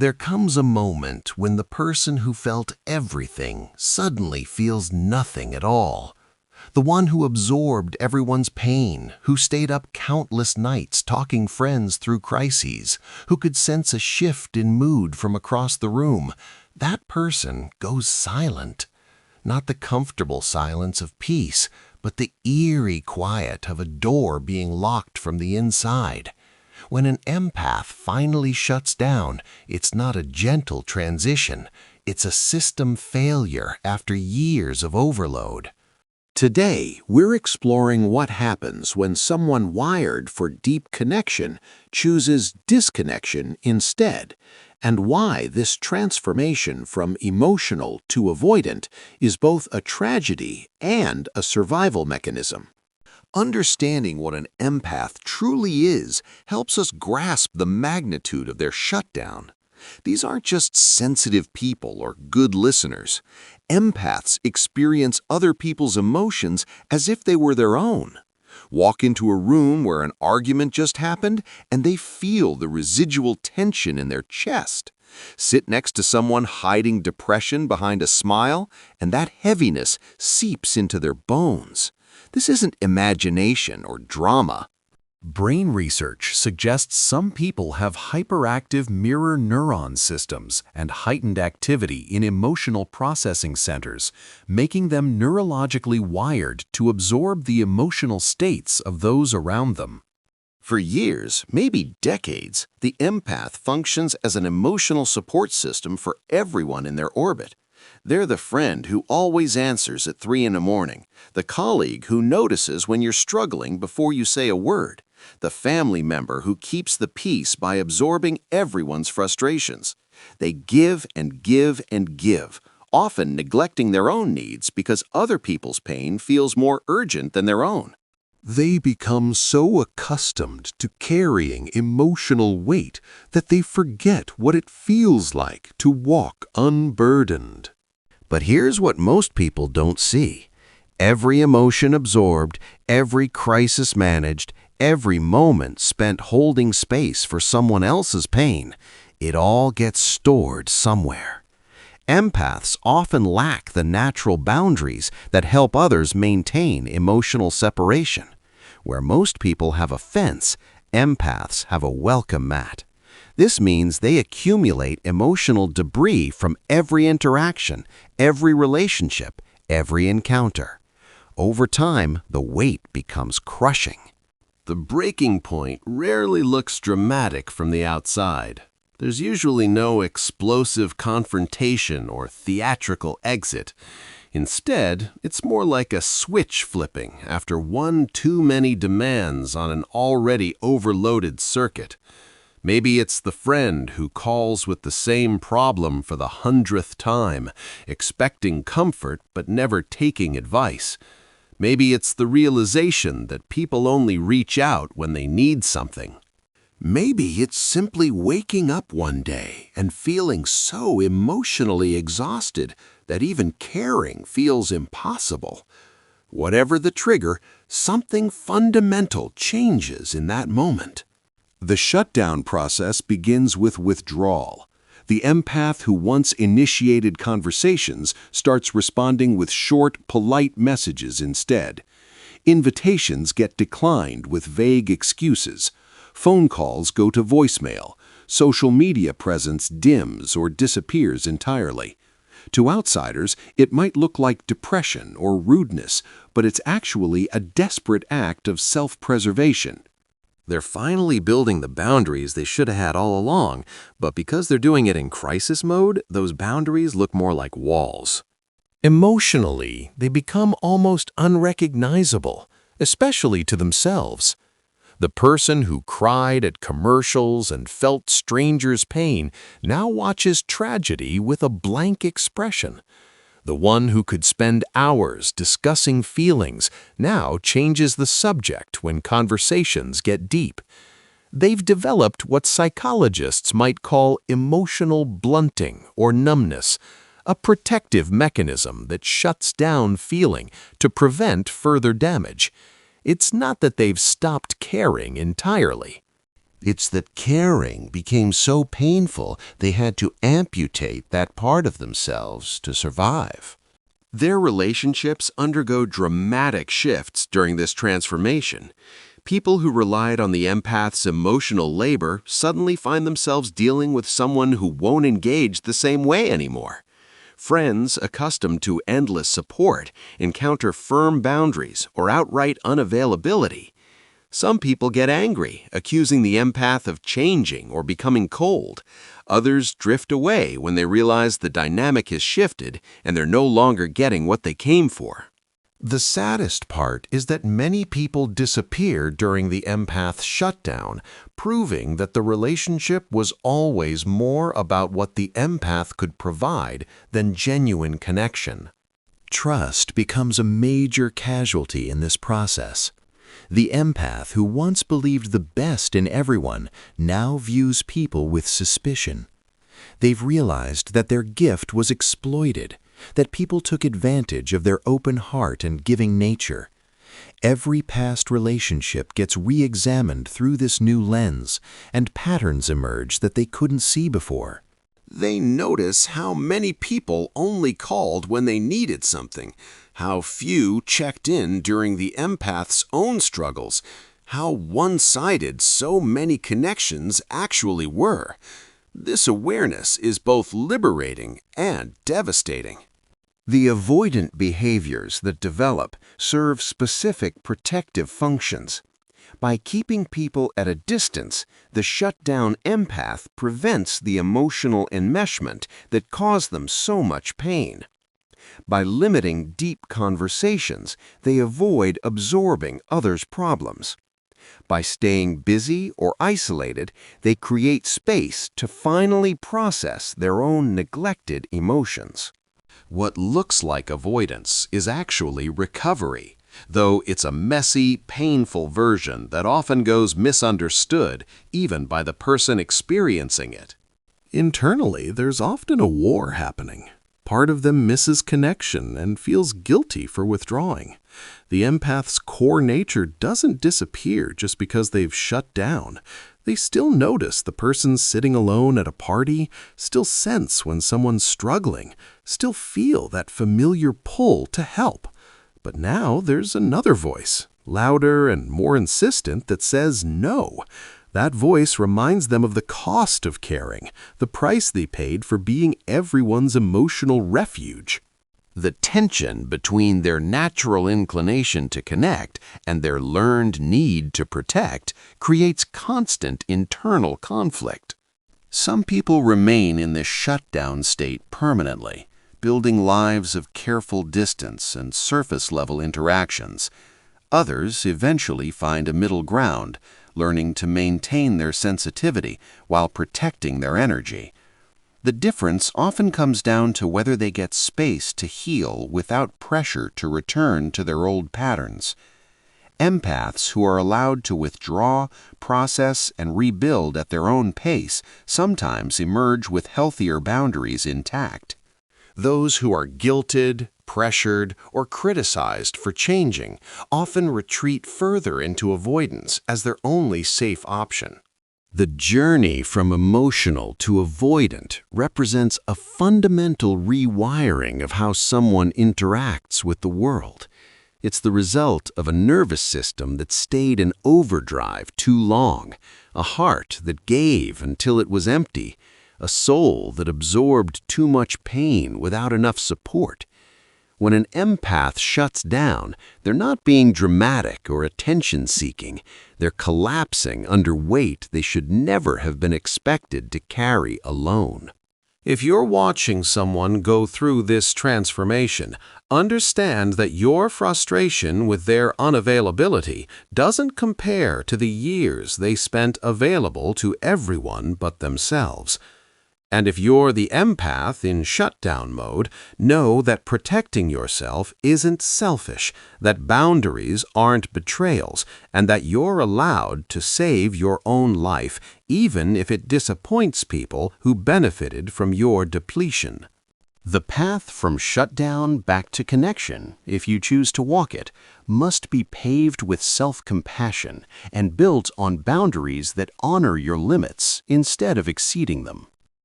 There comes a moment when the person who felt everything suddenly feels nothing at all. The one who absorbed everyone's pain, who stayed up countless nights talking friends through crises, who could sense a shift in mood from across the room, that person goes silent. Not the comfortable silence of peace, but the eerie quiet of a door being locked from the inside. When an empath finally shuts down, it's not a gentle transition. It's a system failure after years of overload. Today, we're exploring what happens when someone wired for deep connection chooses disconnection instead, and why this transformation from emotional to avoidant is both a tragedy and a survival mechanism. Understanding what an empath truly is helps us grasp the magnitude of their shutdown. These aren't just sensitive people or good listeners. Empaths experience other people's emotions as if they were their own. Walk into a room where an argument just happened, and they feel the residual tension in their chest. Sit next to someone hiding depression behind a smile, and that heaviness seeps into their bones. This isn't imagination or drama. Brain research suggests some people have hyperactive mirror neuron systems and heightened activity in emotional processing centers, making them neurologically wired to absorb the emotional states of those around them. For years, maybe decades, the empath functions as an emotional support system for everyone in their orbit. They're the friend who always answers at 3 in the morning, the colleague who notices when you're struggling before you say a word, the family member who keeps the peace by absorbing everyone's frustrations. They give and give and give, often neglecting their own needs because other people's pain feels more urgent than their own. They become so accustomed to carrying emotional weight that they forget what it feels like to walk unburdened. But here's what most people don't see. Every emotion absorbed, every crisis managed, every moment spent holding space for someone else's pain, it all gets stored somewhere. Empaths often lack the natural boundaries that help others maintain emotional separation. Where most people have a fence, empaths have a welcome mat. This means they accumulate emotional debris from every interaction, every relationship, every encounter. Over time, the weight becomes crushing. The breaking point rarely looks dramatic from the outside. There's usually no explosive confrontation or theatrical exit. Instead, it's more like a switch flipping after one too many demands on an already overloaded circuit. Maybe it's the friend who calls with the same problem for the 100th time, expecting comfort but never taking advice. Maybe it's the realization that people only reach out when they need something. Maybe it's simply waking up one day and feeling so emotionally exhausted that even caring feels impossible. Whatever the trigger, something fundamental changes in that moment. The shutdown process begins with withdrawal. The empath who once initiated conversations starts responding with short, polite messages instead. Invitations get declined with vague excuses. Phone calls go to voicemail. Social media presence dims or disappears entirely. To outsiders, it might look like depression or rudeness, but it's actually a desperate act of self-preservation. They're finally building the boundaries they should have had all along, but because they're doing it in crisis mode, those boundaries look more like walls. Emotionally, they become almost unrecognizable, especially to themselves. The person who cried at commercials and felt strangers' pain now watches tragedy with a blank expression. The one who could spend hours discussing feelings now changes the subject when conversations get deep. They've developed what psychologists might call emotional blunting or numbness, a protective mechanism that shuts down feeling to prevent further damage. It's not that they've stopped caring entirely. It's that caring became so painful they had to amputate that part of themselves to survive. Their relationships undergo dramatic shifts during this transformation. People who relied on the empath's emotional labor suddenly find themselves dealing with someone who won't engage the same way anymore. Friends accustomed to endless support encounter firm boundaries or outright unavailability. Some people get angry, accusing the empath of changing or becoming cold. Others drift away when they realize the dynamic has shifted and they're no longer getting what they came for. The saddest part is that many people disappear during the empath's shutdown, proving that the relationship was always more about what the empath could provide than genuine connection. Trust becomes a major casualty in this process. The empath who once believed the best in everyone now views people with suspicion. They've realized that their gift was exploited, that people took advantage of their open heart and giving nature. Every past relationship gets re-examined through this new lens, and patterns emerge that they couldn't see before. They notice how many people only called when they needed something, how few checked in during the empath's own struggles, how one-sided so many connections actually were. This awareness is both liberating and devastating. The avoidant behaviors that develop serve specific protective functions. By keeping people at a distance, the shut-down empath prevents the emotional enmeshment that caused them so much pain. By limiting deep conversations, they avoid absorbing others' problems. By staying busy or isolated, they create space to finally process their own neglected emotions. What looks like avoidance is actually recovery, though it's a messy, painful version that often goes misunderstood even by the person experiencing it. Internally, there's often a war happening. Part of them misses connection and feels guilty for withdrawing. The empath's core nature doesn't disappear just because they've shut down. They still notice the person sitting alone at a party, still sense when someone's struggling, still feel that familiar pull to help. But now there's another voice, louder and more insistent, that says no. That voice reminds them of the cost of caring, the price they paid for being everyone's emotional refuge. The tension between their natural inclination to connect and their learned need to protect creates constant internal conflict. Some people remain in this shutdown state permanently, building lives of careful distance and surface-level interactions. Others eventually find a middle ground, learning to maintain their sensitivity while protecting their energy. The difference often comes down to whether they get space to heal without pressure to return to their old patterns. Empaths who are allowed to withdraw, process, and rebuild at their own pace sometimes emerge with healthier boundaries intact. Those who are guilted, pressured, or criticized for changing often retreat further into avoidance as their only safe option. The journey from emotional to avoidant represents a fundamental rewiring of how someone interacts with the world. It's the result of a nervous system that stayed in overdrive too long, a heart that gave until it was empty, a soul that absorbed too much pain without enough support. When an empath shuts down, they're not being dramatic or attention-seeking. They're collapsing under weight they should never have been expected to carry alone. If you're watching someone go through this transformation, understand that your frustration with their unavailability doesn't compare to the years they spent available to everyone but themselves. And if you're the empath in shutdown mode, know that protecting yourself isn't selfish, that boundaries aren't betrayals, and that you're allowed to save your own life, even if it disappoints people who benefited from your depletion. The path from shutdown back to connection, if you choose to walk it, must be paved with self-compassion and built on boundaries that honor your limits instead of exceeding them.